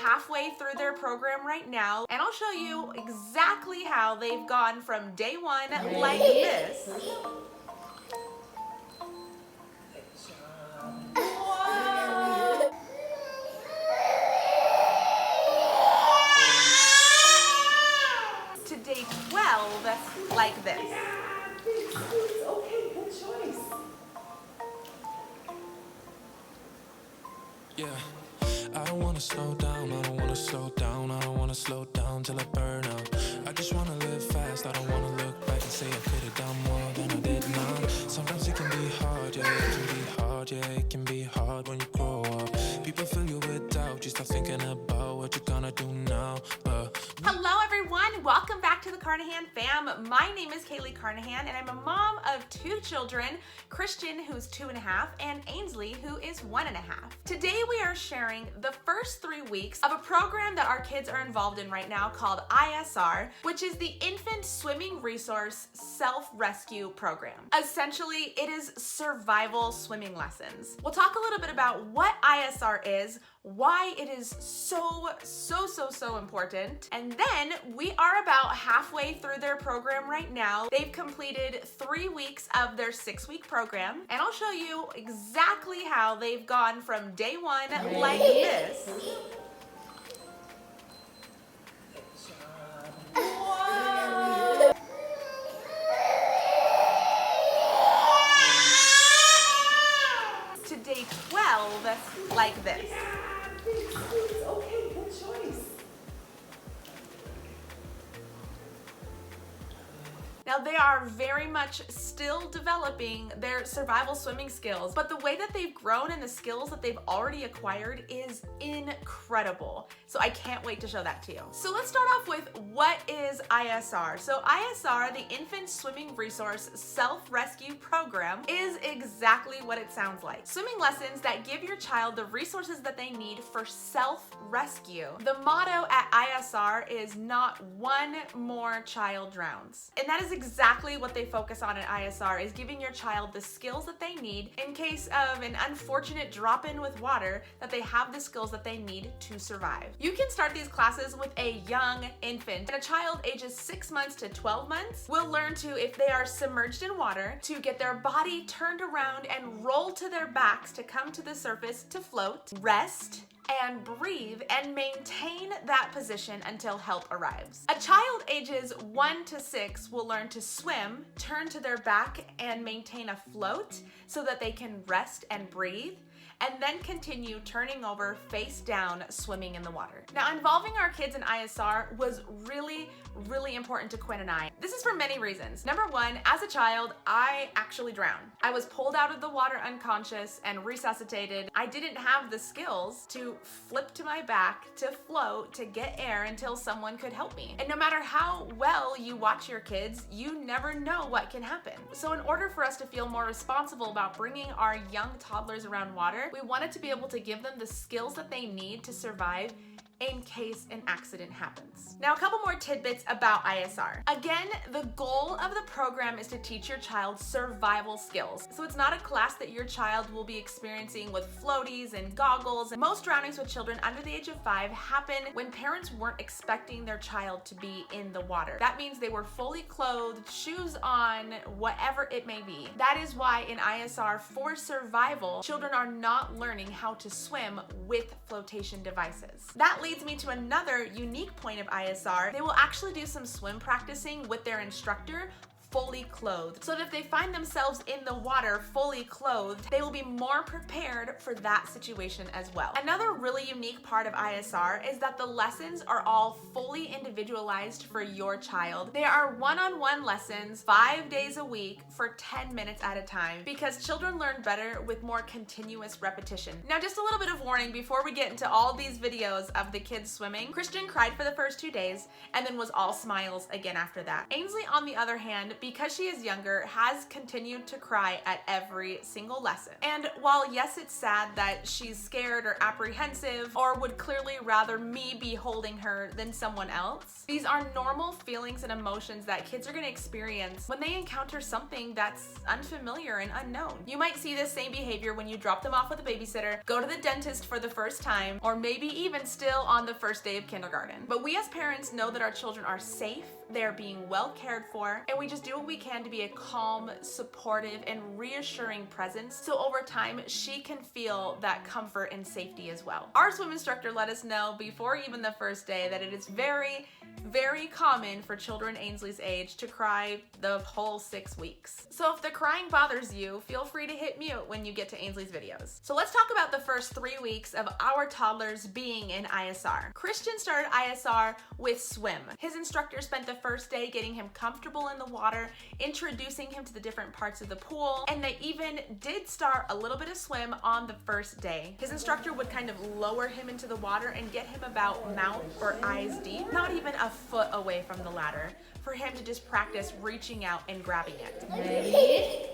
halfway through their program right now, and I'll show you exactly how they've gone from day one like this. To day 12 like this. Okay, good choice. Yeah, I don't wanna slow down, I don't wanna slow down, I don't wanna slow down till I burn out. I just wanna live fast, I don't wanna look back and say I could've done more than I did now. Sometimes it can be hard, yeah, it can be hard, yeah, it can be hard when you grow up. People fill you with doubt, you start thinking about what you're gonna do now, but... Hello everyone, welcome back to the Carnahan fam. My name is Kaylee Carnahan and I'm a mom of 2 children, Christian who's 2.5 and Ainsley who is 1.5. Today we are sharing the first 3 weeks of a program that our kids are involved in right now called ISR, which is the Infant Swimming Resource Self-Rescue Program. Essentially, it is survival swimming lessons. We'll talk a little bit about what ISR is, why it is so important, and then we are about halfway through their program right now. They've completed 3 weeks of their 6-week program, and I'll show you exactly how they've gone from day 1 like this. To day 12 like this. Okay, good choice. Now they are very much still developing their survival swimming skills, but the way that they've grown and the skills that they've already acquired is incredible. So I can't wait to show that to you. So let's start off with what is ISR. So ISR, the Infant Swimming Resource Self-Rescue Program, is exactly what it sounds like. Swimming lessons that give your child the resources that they need for self-rescue. The motto at ISR is not one more child drowns. And that is exactly what they focus on at ISR, is giving your child the skills that they need in case of an unfortunate drop-in with water, that they have the skills that they need to survive. You can start these classes with a young infant, and a child ages 6 months to 12 months will learn to, if they are submerged in water, to get their body turned around and roll to their backs to come to the surface to float, rest, and breathe and maintain that position until help arrives. A child ages 1 to 6 will learn to swim, turn to their back and maintain a float so that they can rest and breathe, and then continue turning over face down, swimming in the water. Now, involving our kids in ISR was really important to Quinn and I. This is for many reasons. Number 1, as a child, I actually drowned. I was pulled out of the water unconscious and resuscitated. I didn't have the skills to flip to my back, to float, to get air until someone could help me. And no matter how well you watch your kids, you never know what can happen. So in order for us to feel more responsible about bringing our young toddlers around water, we wanted to be able to give them the skills that they need to survive in case an accident happens. Now, a couple more tidbits about ISR. Again, the goal of the program is to teach your child survival skills. So it's not a class that your child will be experiencing with floaties and goggles. Most drownings with children under the age of 5 happen when parents weren't expecting their child to be in the water. That means they were fully clothed, shoes on, whatever it may be. That is why in ISR, for survival, children are not learning how to swim with flotation devices. That leads me to another unique point of ISR. They will actually do some swim practicing with their instructor fully clothed, so that if they find themselves in the water fully clothed, they will be more prepared for that situation as well. Another really unique part of ISR is that the lessons are all fully individualized for your child. They are one-on-one lessons 5 days a week for 10 minutes at a time, because children learn better with more continuous repetition. Now, just a little bit of warning before we get into all these videos of the kids swimming. Christian cried for the first 2 days and then was all smiles again after that. Ainsley, on the other hand, because she is younger, has continued to cry at every single lesson. And while yes, it's sad that she's scared or apprehensive or would clearly rather me be holding her than someone else, these are normal feelings and emotions that kids are going to experience when they encounter something that's unfamiliar and unknown. You might see this same behavior when you drop them off with a babysitter, go to the dentist for the first time, or maybe even still on the first day of kindergarten. But we as parents know that our children are safe, they're being well cared for, and we just do what we can to be a calm, supportive, and reassuring presence so over time she can feel that comfort and safety as well. Our swim instructor let us know before even the first day that it is very, very common for children Ainsley's age to cry the whole 6 weeks. So if the crying bothers you, feel free to hit mute when you get to Ainsley's videos. So let's talk about the first 3 weeks of our toddlers being in ISR. Christian started ISR with swim. His instructor spent the first day getting him comfortable in the water, introducing him to the different parts of the pool, and they even did start a little bit of swim on the first day. His instructor would kind of lower him into the water and get him about mouth or eyes deep, not even a foot away from the ladder, for him to just practice reaching out and grabbing it. Ready?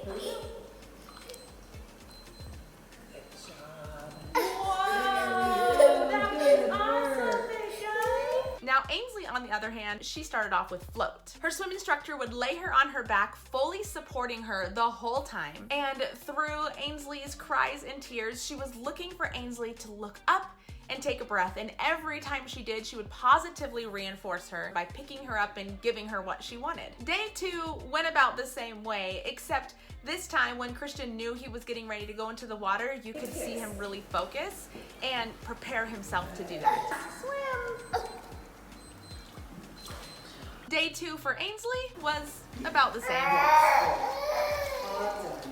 Now, Ainsley, on the other hand, she started off with float. Her swim instructor would lay her on her back, fully supporting her the whole time. And through Ainsley's cries and tears, she was looking for Ainsley to look up and take a breath. And every time she did, she would positively reinforce her by picking her up and giving her what she wanted. Day 2 went about the same way, except this time when Christian knew he was getting ready to go into the water, you could see him really focus and prepare himself to do that. Swim! Day 2 for Ainsley was about the same.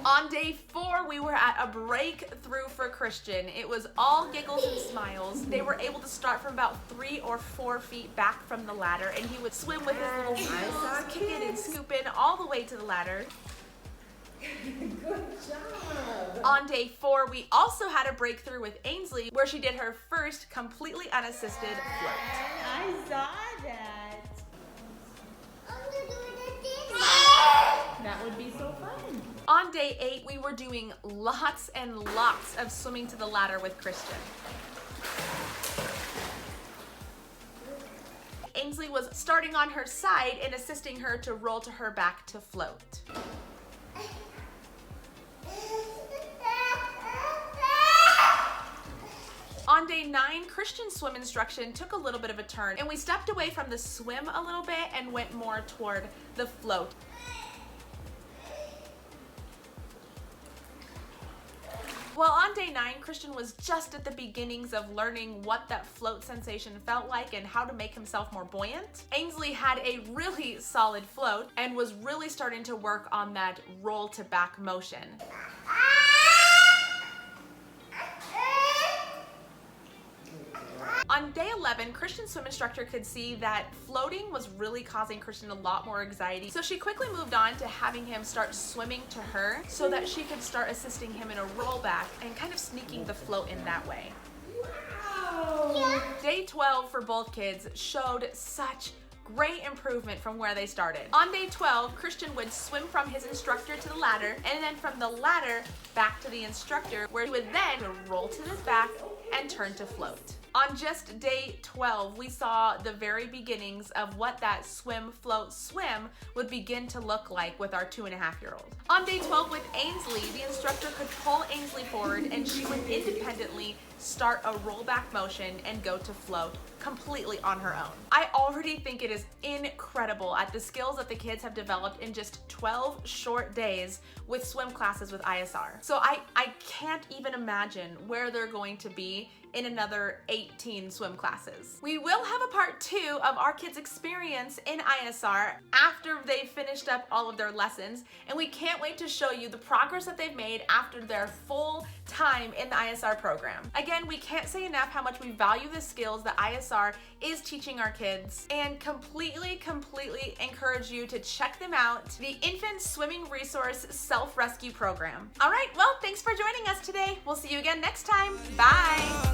On day 4, we were at a breakthrough for Christian. It was all giggles and smiles. They were able to start from about 3 or 4 feet back from the ladder, and he would swim with his little heels, kicking and scooping all the way to the ladder. Good job. On day 4, we also had a breakthrough with Ainsley, where she did her first completely unassisted float. I saw that. That would be so fun. On day 8, we were doing lots and lots of swimming to the ladder with Christian. Ainsley was starting on her side and assisting her to roll to her back to float. On day 9, Christian's swim instruction took a little bit of a turn, and we stepped away from the swim a little bit and went more toward the float. Well, on day 9, Christian was just at the beginnings of learning what that float sensation felt like and how to make himself more buoyant. Ainsley had a really solid float and was really starting to work on that roll to back motion. On day 11, Christian's swim instructor could see that floating was really causing Christian a lot more anxiety, so she quickly moved on to having him start swimming to her so that she could start assisting him in a rollback and kind of sneaking the float in that way. Wow. Day 12 for both kids showed such great improvement from where they started. On day 12, Christian would swim from his instructor to the ladder, and then from the ladder back to the instructor, where he would then roll to his back and turn to float. On just day 12, we saw the very beginnings of what that swim, float, swim would begin to look like with our 2.5-year-old. On day 12 with Ainsley, the instructor could pull Ainsley forward and she would independently start a rollback motion and go to float completely on her own. I already think it is incredible at the skills that the kids have developed in just 12 short days with swim classes with ISR. So I can't even imagine where they're going to be in another 18 swim classes. We will have a part 2 of our kids' experience in ISR after they've finished up all of their lessons, and we can't wait to show you the progress that they've made after their full time in the ISR program. Again, we can't say enough how much we value the skills that ISR is teaching our kids, and completely encourage you to check them out, the Infant Swimming Resource Self-Rescue Program. All right, well, thanks for joining us today. We'll see you again next time. Bye.